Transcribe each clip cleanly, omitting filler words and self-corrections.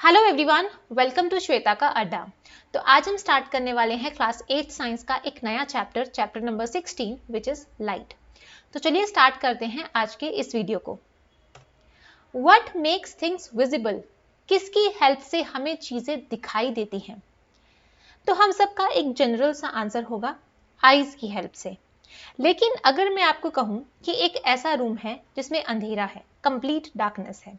Hello everyone, welcome to Shweta का अड्डा। तो आज हम स्टार्ट करने वाले हैं क्लास 8 साइंस का एक नया chapter number 16 which is light. तो चलिए स्टार्ट करते हैं आज के इस वीडियो को। What makes things visible? किसकी हेल्प से हमें चीजें दिखाई देती हैं? तो हम सबका एक जनरल सा आंसर होगा आईज की हेल्प से। लेकिन अगर मैं आपको कहूं कि एक ऐसा रूम है जिसमें अंधेरा है, कंप्लीट डार्कनेस है,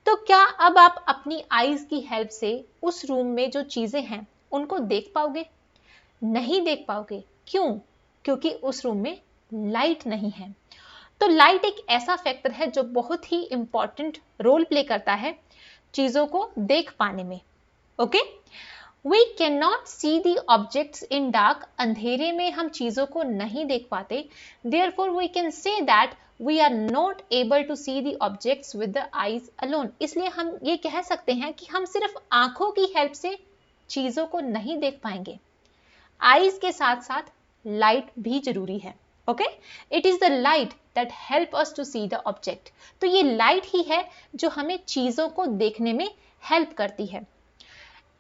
तो क्या अब आप अपनी आईज की हेल्प से उस रूम में जो चीजें हैं उनको देख पाओगे? नहीं देख पाओगे। क्यों? क्योंकि उस रूम में लाइट नहीं है। तो लाइट एक ऐसा फैक्टर है जो बहुत ही इंपॉर्टेंट रोल प्ले करता है चीजों को देख पाने में। Okay, we can not see the objects in dark. अंधेरे में हम चीजों को नहीं देख पाते। Therefore we can say that we are not able to see the objects with the eyes alone। इसलिए हम ये कह सकते हैं कि हम सिर्फ आंखों की हेल्प से चीजों को नहीं देख पाएंगे। आईज के साथ साथ लाइट भी जरूरी है। Okay, it is the light that help us to see the object. तो ये लाइट ही है जो हमें चीजों को देखने में हेल्प करती है।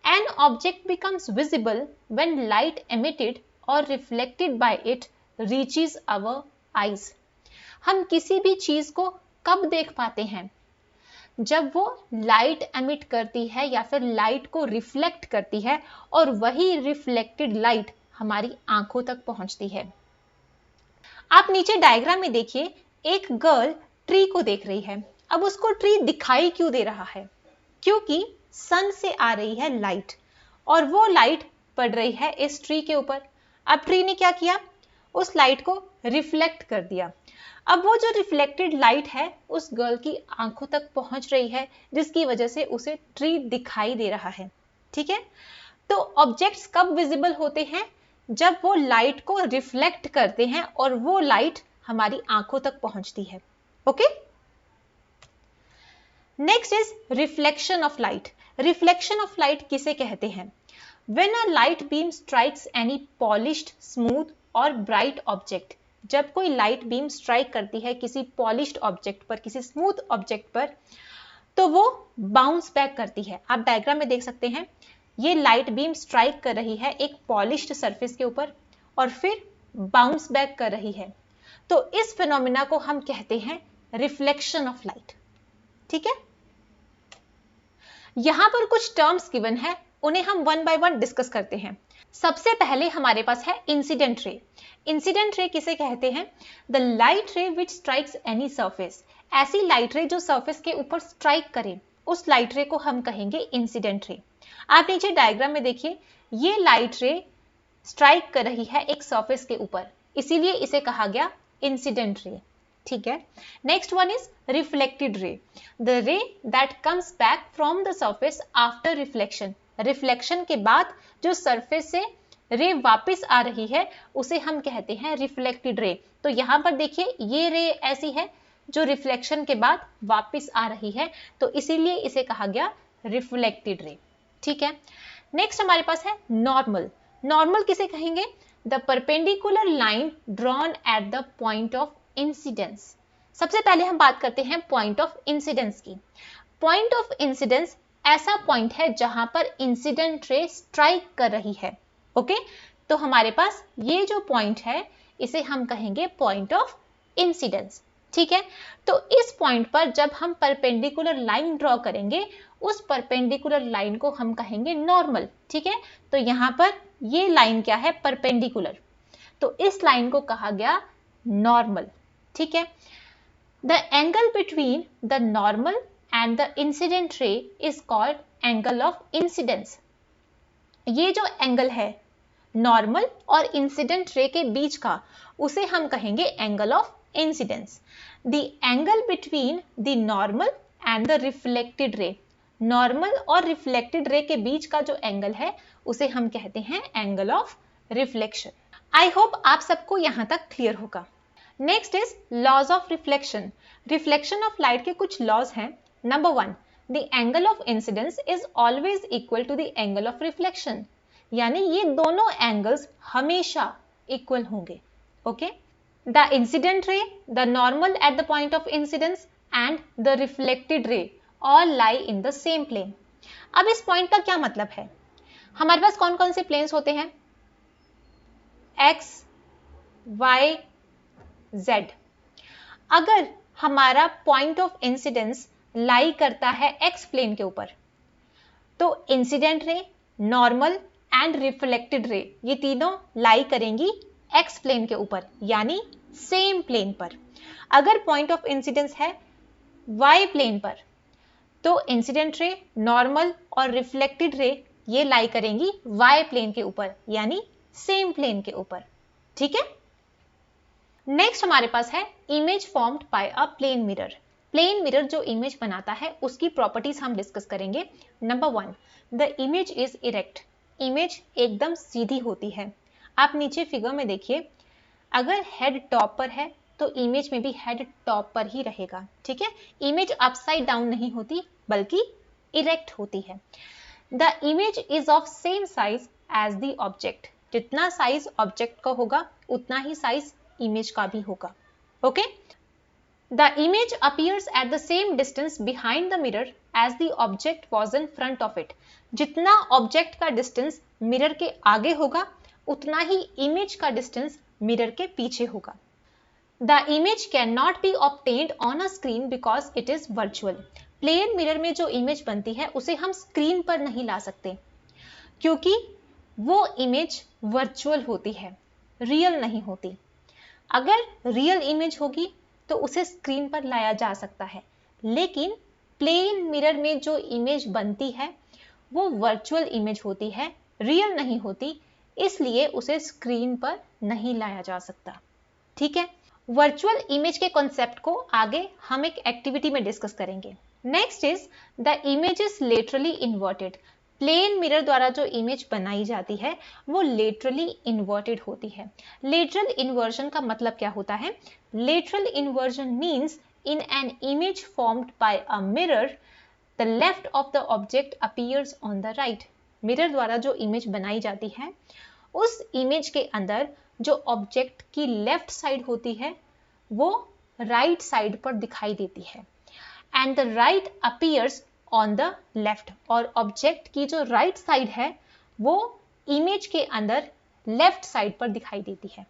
An object becomes visible when light emitted or reflected by it reaches our eyes। हम किसी भी चीज को कब देख पाते हैं? जब वो लाइट एमिट करती है या फिर लाइट को रिफ्लेक्ट करती है और वही रिफ्लेक्टेड लाइट हमारी आंखों तक पहुंचती है। आप नीचे डायग्राम में देखिए, एक गर्ल ट्री को देख रही है। अब उसको ट्री दिखाई क्यों दे रहा है? क्योंकि सन से आ रही है लाइट और वो लाइट पड़ रही है इस ट्री के ऊपर। अब ट्री ने क्या किया? उस लाइट को रिफ्लेक्ट कर दिया। अब वो जो रिफ्लेक्टेड लाइट है उस गर्ल की आंखों तक पहुंच रही है, जिसकी वजह से उसे ट्री दिखाई दे रहा है। ठीक है, तो ऑब्जेक्ट्स कब विजिबल होते हैं? जब वो लाइट को रिफ्लेक्ट करते हैं और वो लाइट हमारी आंखों तक पहुंचती है। Okay, next is reflection of light. Reflection of light किसे कहते हैं? When a light beam strikes any polished, smooth और bright object, जब कोई लाइट बीम स्ट्राइक करती है किसी पॉलिश्ड ऑब्जेक्ट पर, किसी स्मूथ ऑब्जेक्ट पर, तो वो बाउंस बैक करती है। आप डायग्राम में देख सकते हैं, ये लाइट बीम स्ट्राइक कर रही है एक पॉलिश्ड सरफेस के ऊपर और फिर बाउंस बैक कर रही है। तो इस फिनोमिना को हम कहते हैं रिफ्लेक्शन ऑफ लाइट। ठीक है, यहां पर कुछ टर्म्स गिवन है, उन्हें हम वन बाय वन डिस्कस करते हैं। सबसे पहले हमारे पास है इंसिडेंट रे। इंसिडेंट रे किसे कहते हैं? द लाइट रे विच स्ट्राइक्स एनी सरफेस। ऐसी लाइट रे जो सरफेस के ऊपर स्ट्राइक करे, उस लाइट रे को हम कहेंगे इंसिडेंट रे। आप नीचे डायग्राम में देखिए, ये लाइट रे स्ट्राइक कर रही है एक सरफेस के ऊपर, इसीलिए इसे कहा गया इंसिडेंट रे। ठीक है, next one is reflected ray, the रे that comes back from the surface after reflection. Reflection के बाद जो सरफेस से रे वापस आ रही है उसे हम कहते हैं रिफ्लेक्टेड रे। तो यहां पर देखिए, ये रे ऐसी है जो रिफ्लेक्शन के बाद वापस आ रही है, तो इसीलिए इसे कहा गया रिफ्लेक्टेड रे। ठीक है, नेक्स्ट हमारे पास है नॉर्मल। नॉर्मल किसे कहेंगे? The perpendicular line drawn at the point of incidence. सबसे पहले हम बात करते हैं पॉइंट ऑफ इंसिडेंस की। पॉइंट ऑफ इंसिडेंस ऐसा पॉइंट है जहां पर इंसिडेंट रे स्ट्राइक कर रही है। ओके, तो हमारे पास ये जो पॉइंट है इसे हम कहेंगे पॉइंट ऑफ इंसिडेंस। ठीक है, तो इस पॉइंट पर जब हम परपेंडिकुलर लाइन ड्रॉ करेंगे, उस परपेंडिकुलर लाइन को हम कहेंगे नॉर्मल। ठीक है, तो यहां पर ये लाइन क्या है? परपेंडिकुलर, तो इस लाइन को कहा गया नॉर्मल। ठीक है, the angle between the normal and the incident ray is called angle of incidence। ये जो एंगल है नॉर्मल और इंसिडेंट रे के बीच का, उसे हम कहेंगे angle of incidence. The angle between the normal and the reflected ray, normal और रिफ्लेक्टेड रे के बीच का जो एंगल है उसे हम कहते हैं angle of reflection. I hope आप सबको यहां तक क्लियर होगा। Next is laws of reflection. Reflection of light के कुछ लॉज हैं। Number 1, the angle of incidence is always equal to the angle of reflection। यानी ये दोनों एंगल्स हमेशा इक्वल होंगे। Okay, the incident ray, the normal at the point of incidence and the reflected ray all lie in the same plane। अब इस point का क्या मतलब है, हमारे पास कौन कौन से प्लेन्स होते हैं, एक्स, वाई, जेड। अगर हमारा पॉइंट ऑफ इंसिडेंस लाई करता है एक्स प्लेन के ऊपर, तो incident ray, normal and reflected ray ये तीनों लाई करेंगी एक्स प्लेन के ऊपर, यानी सेम प्लेन पर। अगर पॉइंट ऑफ इंसिडेंस है वाई प्लेन पर, तो इंसिडेंट रे, नॉर्मल और रिफ्लेक्टेड रे ये लाई करेंगी वाई प्लेन के ऊपर, यानी सेम प्लेन के ऊपर। ठीक है। नेक्स्ट हमारे पास है image formed by a plane mirror. Plane mirror जो इमेज बनाता है उसकी प्रॉपर्टीज हम डिस्कस करेंगे। Number 1, the image is erect. Image एकदम सीधी होती है। आप नीचे फिगर में देखिए, अगर हेड टॉप पर है तो इमेज में भी हेड टॉप पर ही रहेगा। ठीक है, इमेज अपसाइड डाउन नहीं होती बल्कि इरेक्ट होती है। The image is of same size as the object. जितना साइज ऑब्जेक्ट का होगा उतना ही साइज इमेज का भी होगा। Okay. The image appears at the same distance behind the mirror as the object was in front of it. जितना object का डिस्टेंस मिरर के आगे होगा उतना ही इमेज का डिस्टेंस मिरर के पीछे होगा। The image can not be obtained on a screen because it is virtual. Plane mirror में जो इमेज बनती है उसे हम स्क्रीन पर नहीं ला सकते, क्योंकि वो इमेज वर्चुअल होती है, रियल नहीं होती। अगर रियल इमेज होगी तो उसे स्क्रीन पर लाया जा सकता है, लेकिन प्लेन मिरर में जो इमेज बनती है वो वर्चुअल इमेज होती है, रियल नहीं होती, इसलिए उसे स्क्रीन पर नहीं लाया जा सकता। ठीक है। वर्चुअल इमेज के कॉन्सेप्ट को आगे हम एक एक्टिविटी में डिस्कस करेंगे। Next is the image is laterally inverted. Plane mirror द्वारा जो इमेज बनाई जाती है वो लेटरली इन्वर्टेड होती है। लेटरल इन्वर्जन का मतलब क्या होता है? Lateral inversion means in an image formed by a mirror the left of the object appears on the right. Mirror द्वारा जो इमेज बनाई जाती है उस इमेज के अंदर जो ऑब्जेक्ट की लेफ्ट साइड होती है वो राइट साइड पर दिखाई देती है, and the right appears on the left. और ऑब्जेक्ट की जो राइट साइड है वो इमेज के अंदर लेफ्ट साइड पर दिखाई देती है।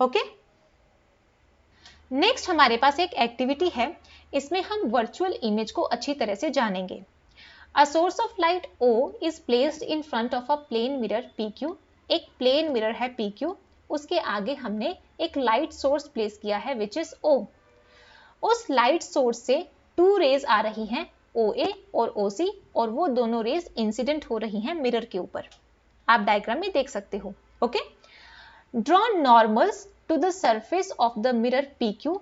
ओके। नेक्स्ट हमारे पास एक एक्टिविटी है, इसमें हम वर्चुअल इमेज को अच्छी तरह से जानेंगे। A source of light O is placed in front of a plane mirror PQ। एक प्लेन मिरर है PQ, उसके आगे हमने एक लाइट सोर्स प्लेस किया है विच इज O। उस लाइट सोर्स से 2 रेज आ रही हैं, OA और OC, और वो दोनों रेज इंसिडेंट हो रही हैं मिरर के ऊपर। आप डायग्राम में देख सकते हो। Okay. Draw normals to the surface of the mirror PQ।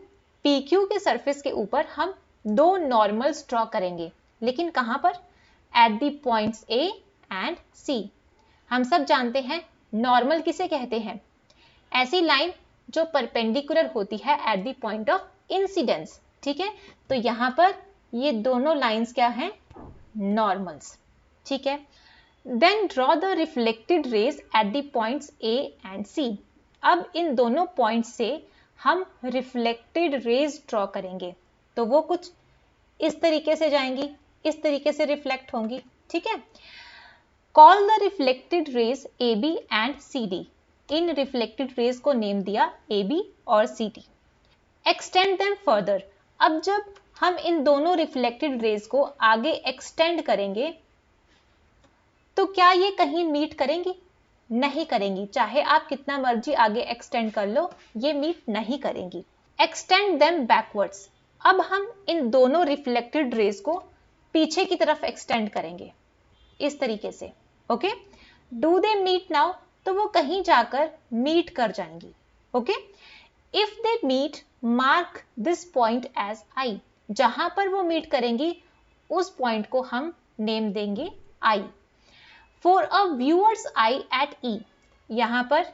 PQ के सरफेस के ऊपर हम 2 नॉर्मल्स ड्रॉ करेंगे, लेकिन कहां पर? Eight the points A and C। हम सब जानते हैं नॉर्मल किसे कहते हैं? ऐसी लाइन जो परपेंडिकुलर होती है at the point of incidence. ठीक है, तो यहां पर ये दोनों लाइंस क्या हैं? नॉर्मल्स। ठीक है। Then draw the reflected rays at the points A and C। अब इन दोनों पॉइंट्स से हम रिफ्लेक्टेड रेज ड्रॉ करेंगे, तो वो कुछ इस तरीके से जाएंगी, इस तरीके से रिफ्लेक्ट होंगी। ठीक है। Call the reflected raise AB and CD। In reflected raise को नेम दिया AB और CD। Extend them further. अब जब हम इन दोनों रिफ्लेक्टेड रेज को आगे एक्सटेंड करेंगे तो क्या ये कहीं मीट करेंगी? नहीं करेंगी, चाहे आप कितना मर्जी आगे एक्सटेंड कर लो, ये मीट नहीं करेंगी। Extend them backwards. अब हम इन दोनों रिफ्लेक्टेड रेज को पीछे की तरफ एक्सटेंड करेंगे इस तरीके से। Okay. Do they meet now? तो वो कहीं जाकर मीट कर जाएंगी। Okay. If they meet mark this point as I। जहां पर वो मीट करेंगी उस पॉइंट को हम नेम देंगे I। For a viewers eye at E। यहां पर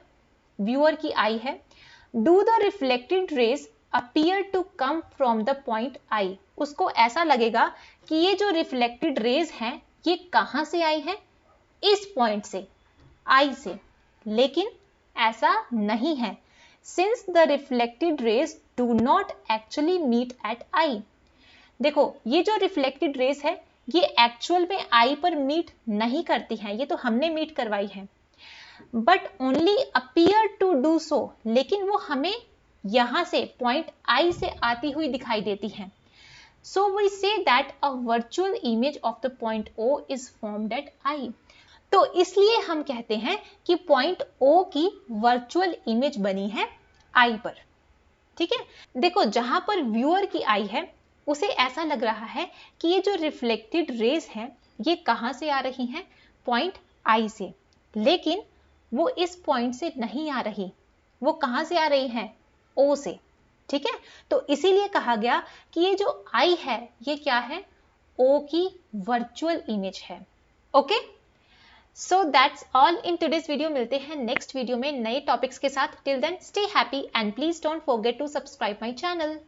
व्यूअर की I है। Do the reflected rays appear to come from the point I। उसको ऐसा लगेगा कि ये जो रिफ्लेक्टेड रेज हैं ये कहां से आई है? इस पॉइंट से, I से। लेकिन ऐसा नहीं है, since the reflected rays do not actually meet at I। देखो, ये जो रिफ्लेक्टेड रेज है ये एक्चुअल में आई पर मीट नहीं करती हैं, ये तो हमने मीट करवाई है, but only appear to do so, लेकिन वो हमें यहां से पॉइंट आई से आती हुई दिखाई देती हैं। So we say that a virtual image of the point O is formed at I. तो इसलिए हम कहते हैं कि पॉइंट ओ की वर्चुअल इमेज बनी है आई पर। ठीक है, देखो जहां पर व्यूअर की आई है उसे ऐसा लग रहा है कि ये जो रिफ्लेक्टेड रेज है ये कहां से आ रही हैं, पॉइंट आई से, लेकिन वो इस पॉइंट से नहीं आ रही, वो कहां से आ रही है, ओ से। ठीक है, तो इसीलिए कहा गया कि ये जो आई है ये क्या है, ओ की वर्चुअल इमेज है। Okay, so that's all in today's video. मिलते हैं नेक्स्ट वीडियो में नए टॉपिक्स के साथ। Till then stay happy and please don't forget to subscribe my channel.